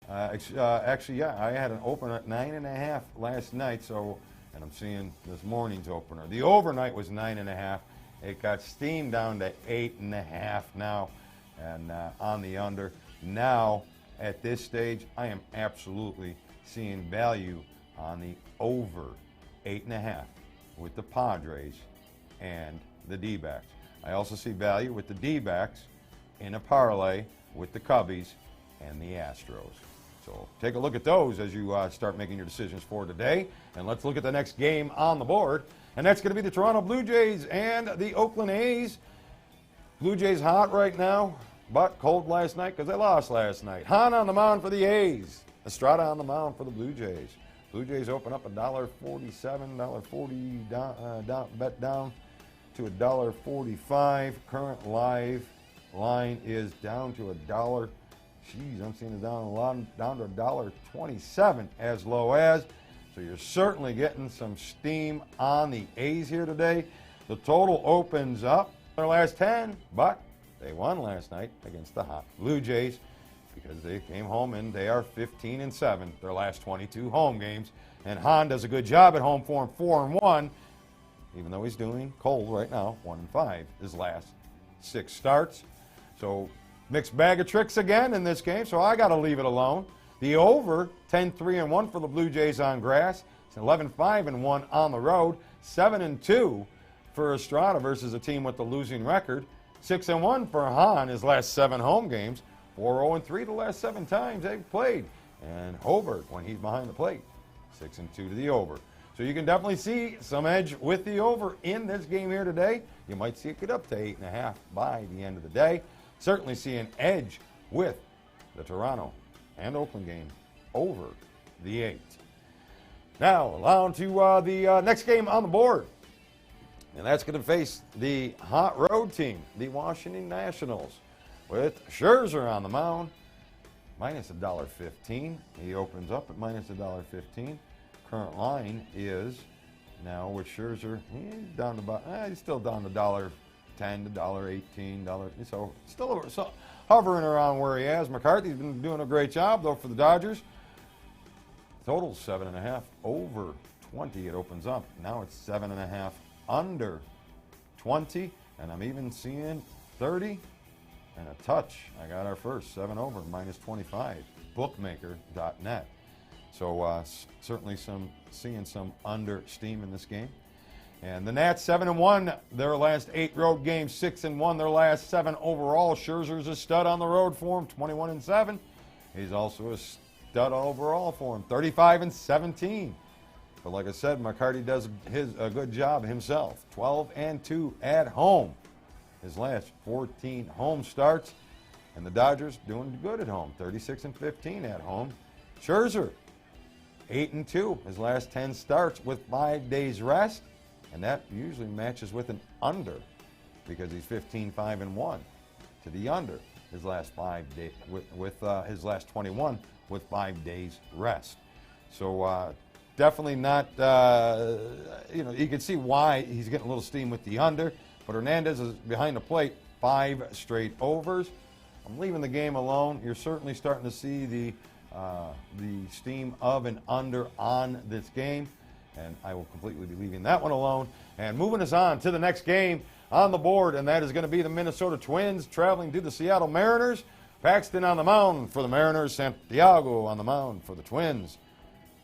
Actually, yeah, I had an open at 9.5 last night, and I'm seeing this morning's opener. The overnight was 9.5. It got steamed down to 8.5 now, and on the under. Now, at this stage, I am absolutely seeing value on the over 8.5 with the Padres and the D-backs. I also see value with the D-backs in a parlay with the Cubbies and the Astros. So take a look at those as you start making your decisions for today. And let's look at the next game on the board. And that's going to be the Toronto Blue Jays and the Oakland A's. Blue Jays hot right now, but cold last night because they lost last night. Hahn on the mound for the A's. Estrada on the mound for the Blue Jays. Blue Jays open up $1.47, $1.40 bet down to $1.45. Current live line is down to $1. Geez, I'm seeing it down to $1.27 as low as. So you're certainly getting some steam on the A's here today. The total opens up their last 10, but they won last night against the hot Blue Jays because they came home and they are 15-7 their last 22 home games. And Hahn does a good job at home for him, 4-1, even though he's doing cold right now, 1-5 his last 6 starts. So mixed bag of tricks again in this game, so I got to leave it alone. The over, 10-3-1 for the Blue Jays on grass. It's 11-5-1 on the road. 7-2 for Estrada versus a team with the losing record. 6-1 for Hahn his last 7 home games. 4-0-3 the last 7 times they've played. And Hobart, when he's behind the plate, 6-2 to the over. So you can definitely see some edge with the over in this game here today. You might see it get up to 8.5 by the end of the day. Certainly see an edge with the Toronto and Oakland game over the 8. Now, on to the next game on the board. And that's going to face the hot road team, the Washington Nationals, with Scherzer on the mound, minus $1.15. He opens up at minus $1.15. Current line is now with Scherzer, he's down to about, he's still down to $1.10 to $1.18. So still hovering around where he is. McCarthy's been doing a great job, though, for the Dodgers. Total 7.5 over 20. It opens up. Now it's 7.5 under 20. And I'm even seeing 30 and a touch. I got our first 7 over, minus 25. Bookmaker.net. So certainly seeing some under steam in this game. And the Nats 7-1 their last 8 road games, 6-1 their last 7 overall. Scherzer's a stud on the road for him, 21-7. He's also a stud overall for him, 35-17. But like I said, McCarty does a good job himself, 12-2 at home. His last 14 home starts, and the Dodgers doing good at home, 36-15 at home. Scherzer, 8-2 his last 10 starts with 5 days rest. And that usually matches with an under because he's 15-5-1 to the under his last 5 days with his last 21 with 5 days rest. So definitely not, you can see why he's getting a little steam with the under. But Hernandez is behind the plate, 5 straight overs. I'm leaving the game alone. You're certainly starting to see the steam of an under on this game. And I will completely be leaving that one alone. And moving us on to the next game on the board, and that is going to be the Minnesota Twins traveling to the Seattle Mariners. Paxton on the mound for the Mariners. Santiago on the mound for the Twins.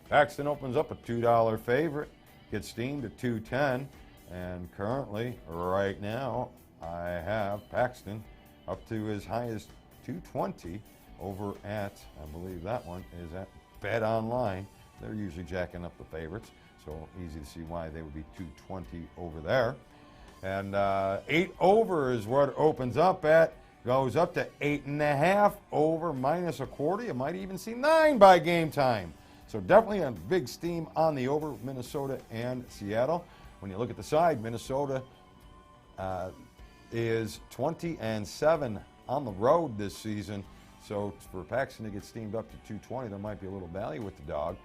Paxton opens up a $2 favorite, gets steamed at $2.10. And currently, right now, I have Paxton up to as high as $2.20 over at, I believe that one is at Bet Online. They're usually jacking up the favorites. So easy to see why they would be $2.20 over there. And 8 over is what it opens up at. Goes up to 8.5 over minus a quarter. You might even see 9 by game time. So definitely a big steam on the over, Minnesota and Seattle. When you look at the side, Minnesota is 20-7 on the road this season. So for Paxton to get steamed up to $2.20, there might be a little value with the dog.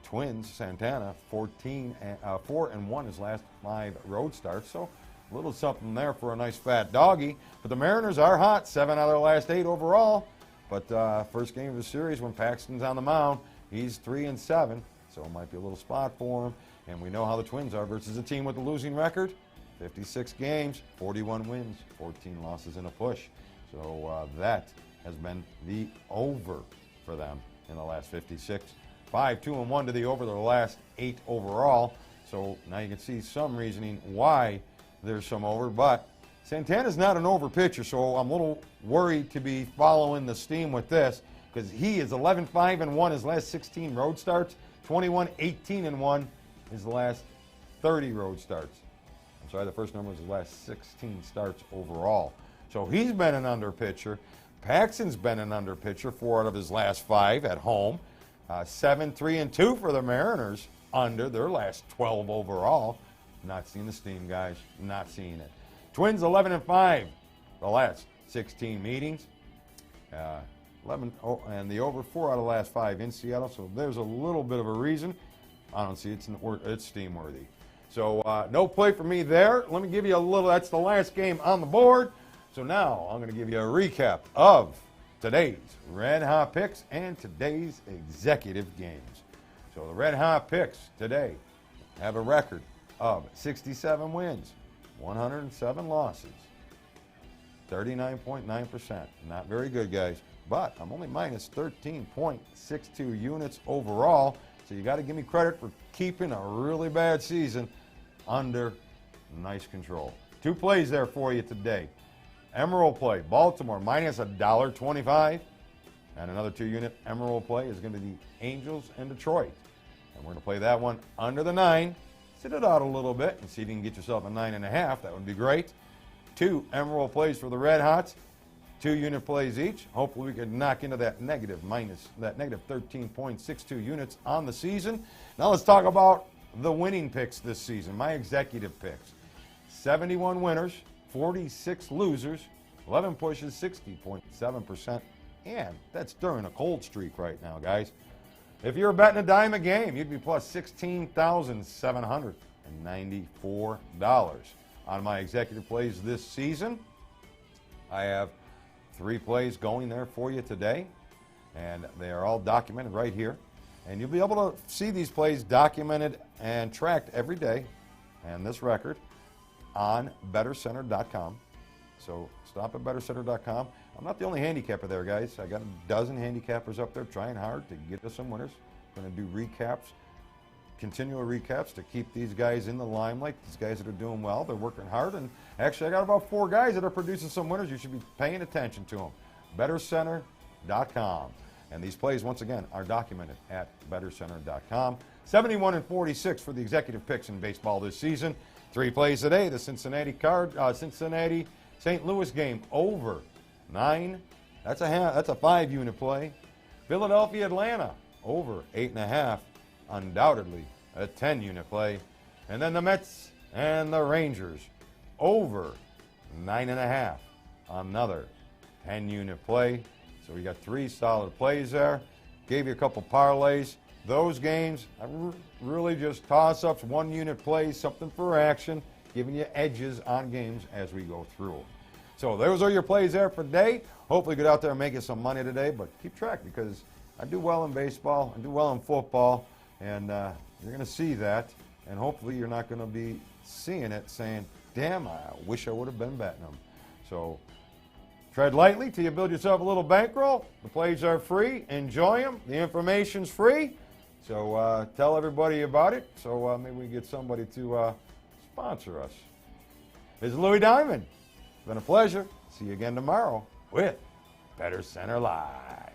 Twins, Santana, 4-1 his last 5 road starts. So a little something there for a nice fat doggy. But the Mariners are hot, 7 out of their last 8 overall. But first game of the series when Paxton's on the mound, he's 3-7, so it might be a little spot for him. And we know how the Twins are versus a team with a losing record. 56 games, 41 wins, 14 losses, and a push. So that has been the over for them in the last 56. 5-2-1 to the over their last 8 overall. So now you can see some reasoning why there's some over. But Santana's not an over pitcher, so I'm a little worried to be following the steam with this because he is 11-5-1 his last 16 road starts, 21-18-1 his last 30 road starts. I'm sorry, the first number was his last 16 starts overall. So he's been an under pitcher. Paxton's been an under pitcher 4 out of his last 5 at home. 7-3-2 for the Mariners under their last 12 overall. Not seeing the steam, guys. Not seeing it. Twins 11-5 the last 16 meetings. 11 and the over 4 out of the last 5 in Seattle. So there's a little bit of a reason. I don't see it's steam worthy. So no play for me there. Let me give you a little. That's the last game on the board. So now I'm going to give you a recap of today's Red Hot picks and today's executive games. So the Red Hot picks today have a record of 67 wins, 107 losses, 39.9%. Not very good, guys. But I'm only minus 13.62 units overall. So you got to give me credit for keeping a really bad season under nice control. 2 plays there for you today. Emerald play, Baltimore minus $1.25. And another 2-unit Emerald play is going to be the Angels and Detroit. And we're going to play that one under the 9. Sit it out a little bit and see if you can get yourself a 9.5. That would be great. 2 Emerald plays for the Red Hots. 2-unit plays each. Hopefully we can knock into that negative 13.62 units on the season. Now let's talk about the winning picks this season, my executive picks. 71 winners, 46 losers, 11 pushes, 60.7%, and that's during a cold streak right now, guys. If you're betting a dime a game, you'd be plus $16,794 on my executive plays this season. I have 3 plays going there for you today, and they are all documented right here. And you'll be able to see these plays documented and tracked every day, and this record on BettorCenter.com. So stop at BettorCenter.com. I'm not the only handicapper there, guys. I got a dozen handicappers up there trying hard to get us some winners. Going to do recaps, continual recaps to keep these guys in the limelight. These guys that are doing well, they're working hard. And actually, I got about 4 guys that are producing some winners. You should be paying attention to them. BettorCenter.com. And these plays, once again, are documented at BettorCenter.com. 71-46 for the executive picks in baseball this season. 3 plays today. The Cincinnati St. Louis game over 9. That's a 5-unit play. Philadelphia Atlanta over 8.5. Undoubtedly a 10-unit play. And then the Mets and the Rangers over 9.5. Another 10-unit play. So we got 3 solid plays there. Gave you a couple parlays. Those games, really just toss-ups, 1-unit plays, something for action, giving you edges on games as we go through. So those are your plays there for today. Hopefully get out there and make you some money today, but keep track because I do well in baseball, I do well in football, and you're going to see that, and hopefully you're not going to be seeing it saying, damn, I wish I would have been betting them. So tread lightly till you build yourself a little bankroll. The plays are free. Enjoy them. The information's free. So tell everybody about it. So maybe we get somebody to sponsor us. This is Louis Diamond. It's been a pleasure. See you again tomorrow with Better Center Live.